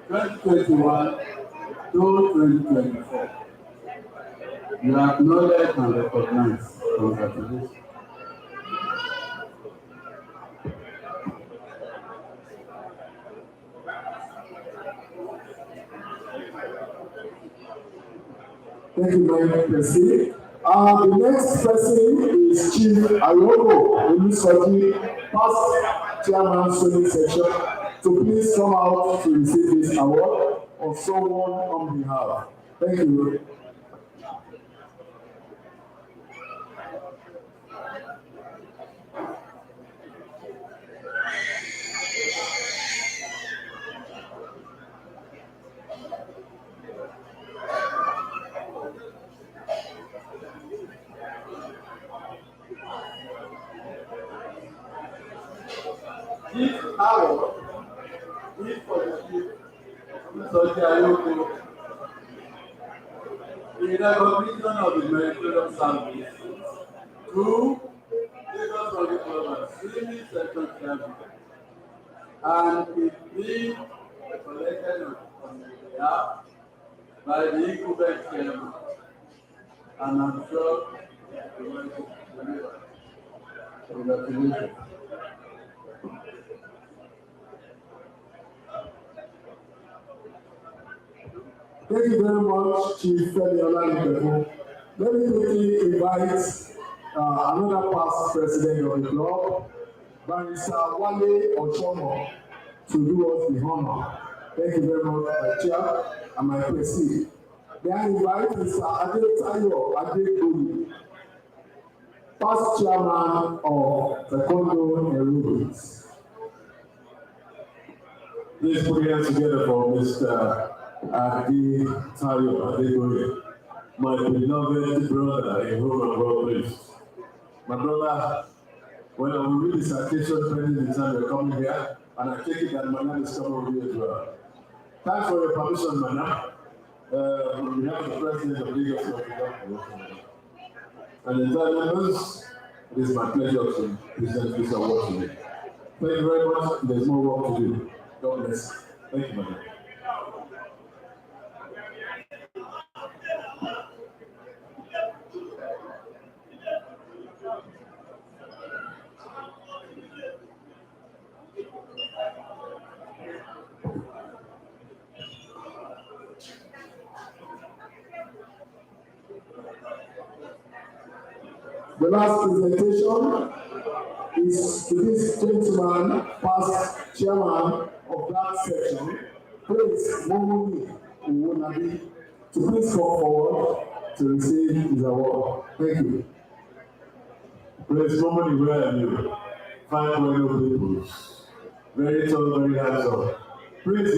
2021 to 2024. You are acknowledged and recognized. Congratulations. Thank you very much, Percy. The next person is Chief Ayoko Olusoji, past chairman swimming section, to please come out to receive this award of someone on behalf. Thank you. This award is for the Chief Lcc Ayoko in recognition of the meritorious service to Lagos Country Club and swimming section chairman, and it being collected on behalf by the incumbent chairman, and I'm sure you will deliver. Congratulations. Thank you very much, Chief Femi Olanikeku. Let me quickly invite another past president of the club, Barrister Wale Ochomo, to do us the honor. Thank you very much, my chair and my presi. May I invite Mr. Adetayo Adegboyi, past chairman of the Kondo Aerobics. Please put your hands together for Mr. Adetayo Adegboyi. my beloved brother in whom I'm well pleased. My brother, when I will read this occasion, spending the time you're coming here, and I take it that Mana is coming with you as well. Thanks for your permission, Mana. We have the president of Lagos and the entire members. It is my pleasure to present this award to you. Thank you very much. There's more work to do. God bless. Thank you, Mana. The last presentation is to this gentleman, past chairman of that section, Prince Momoni Uwonabi, to please come forward to receive his award. Thank you. Prince Momoni, where are you? Fine, well, people. Very tall, very handsome. Prince,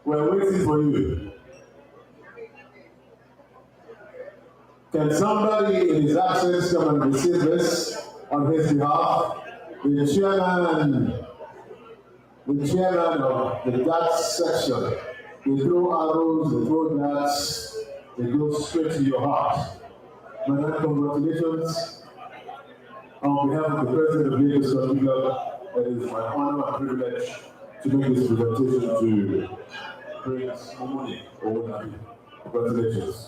we're waiting for you. Can somebody in his absence come and receive this on his behalf? The chairman of the darts section. They throw arrows, they throw darts, they go straight to your heart. Madam, congratulations. On behalf of the President of Lagos Country Club, it is my honor and privilege to make this presentation to Prince Momoni Uwonabi. Congratulations.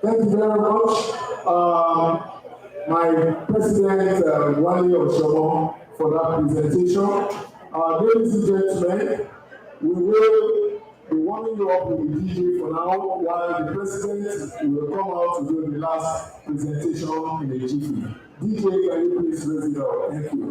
Thank you very much. My President, Wale Oshomo, for that presentation. Ladies and gentlemen, we will be warming you up with the DJ for now, while the President will come out to do the last presentation in a jiffy. DJ, can you please raise it up? Thank you.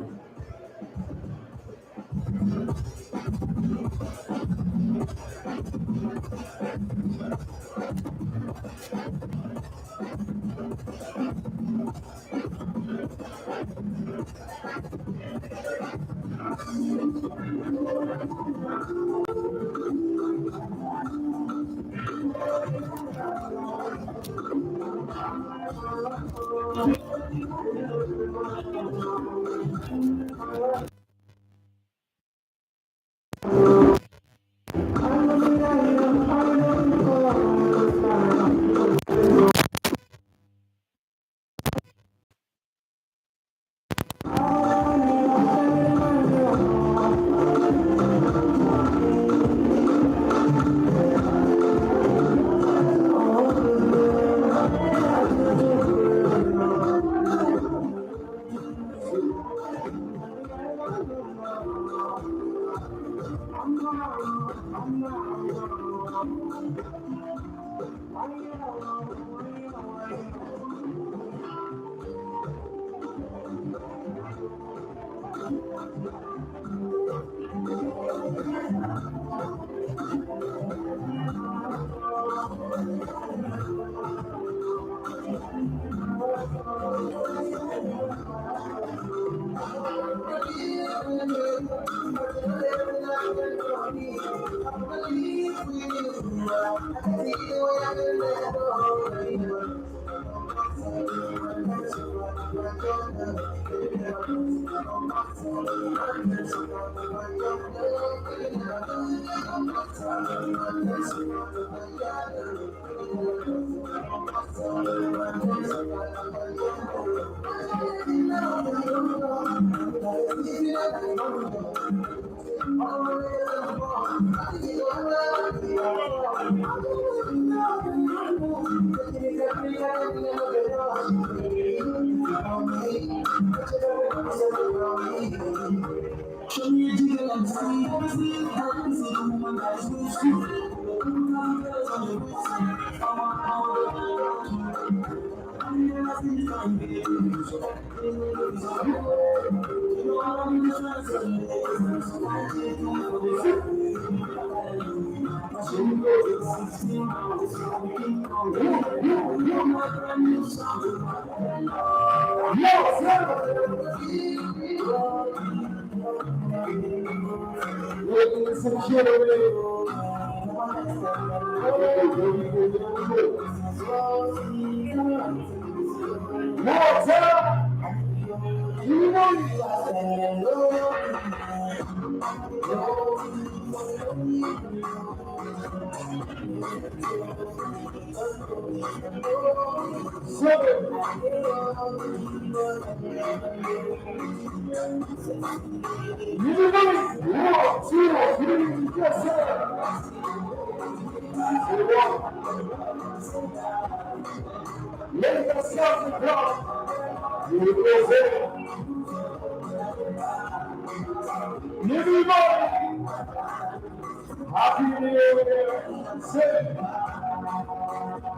Happy New Year.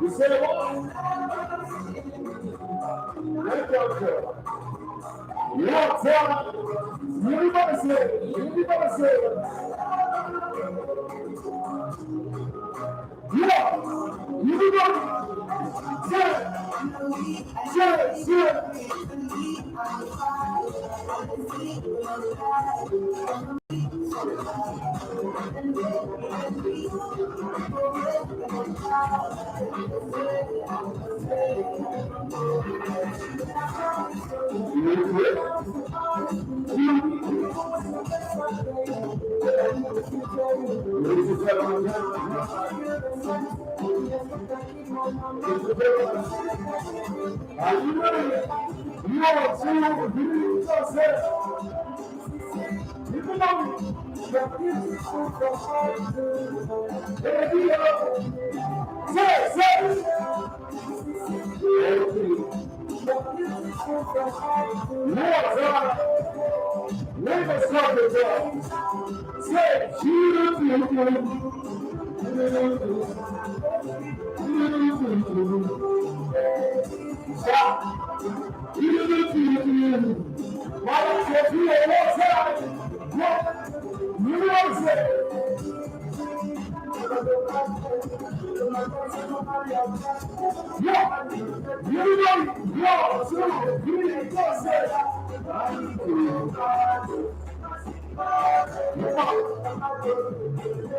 You say what? Let your girl. Yeah, everybody say, everybody say. Yeah, everybody. Say. Are you ready? You are saying, you just said, you know,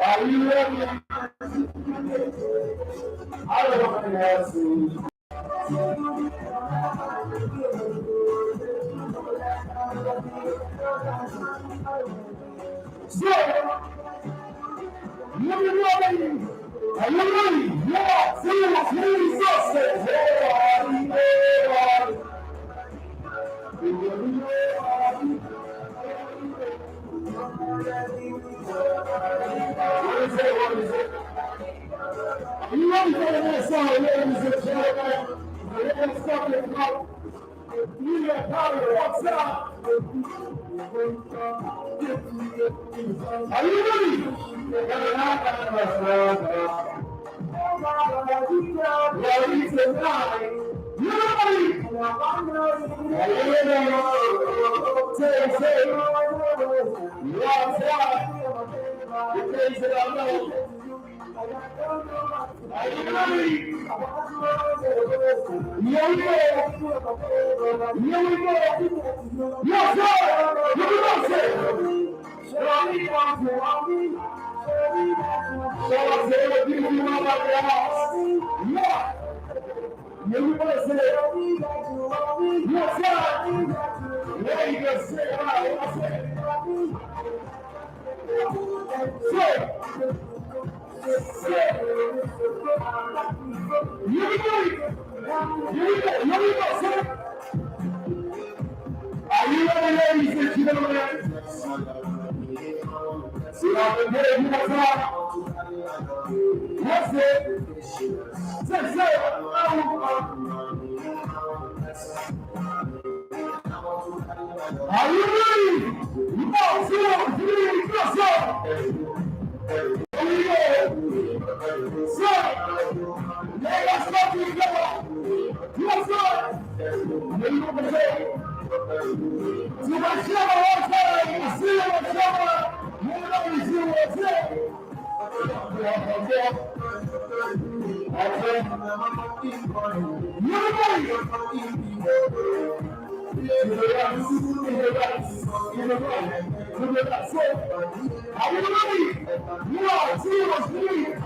are you ready? I don't want to ask you. So, are you ready? Yeah, see what's really success. What is it? You ready for the next song, ladies and gentlemen? Let's talk about New Year Party. What's up? Are you ready? Ready tonight. You ready? Are you ready? Say. What's up? The things that I know. Are you ready? Here we go. Yes, sir. Here we go, sir. Show me what you want me. Show us what you want about the house. Yeah. Here we go, sir. Yes, sir. There you go, sir. All right, sir. Here we go, sir. Are you ready, ladies and gentlemen? See how the day you was on? What's it? Say. Are you ready? 1, 2, 3, go, sir. Here we go. Sir, let us go together. Yes, sir. Here you go, sir. To my shower, one time, see my shower. You know, see what's it. You ready? Are you ready? You are serious, please.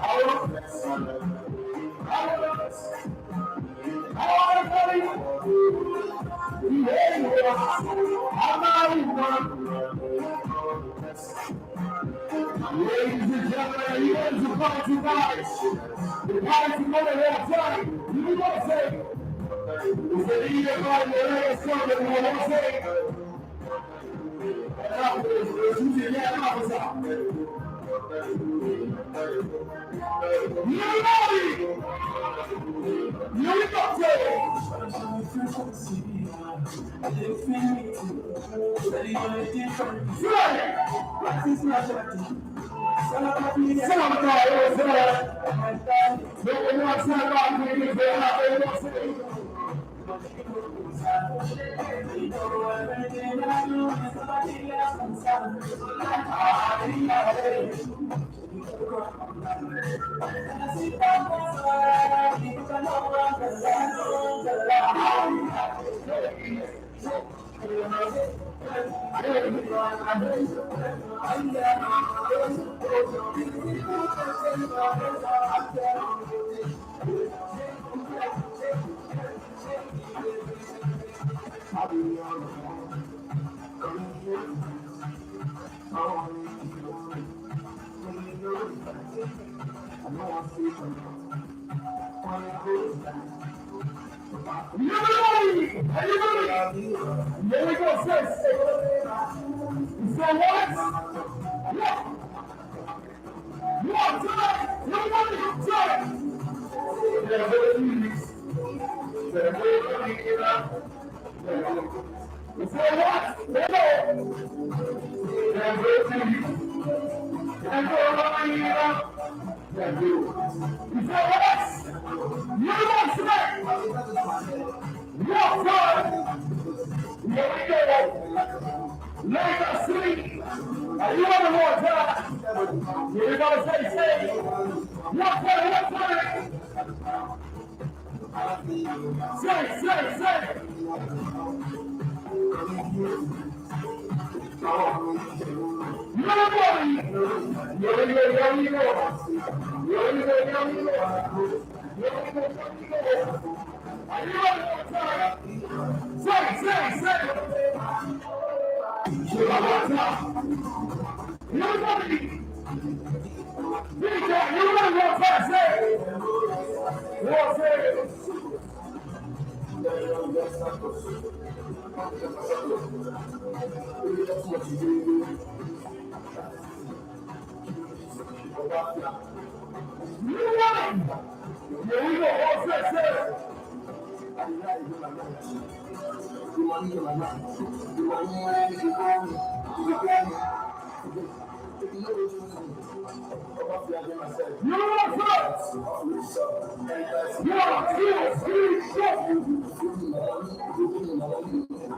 Ladies and gentlemen, you want to party guys? The party mother has done. You want to say? Is the leader by the last song that we want to say? You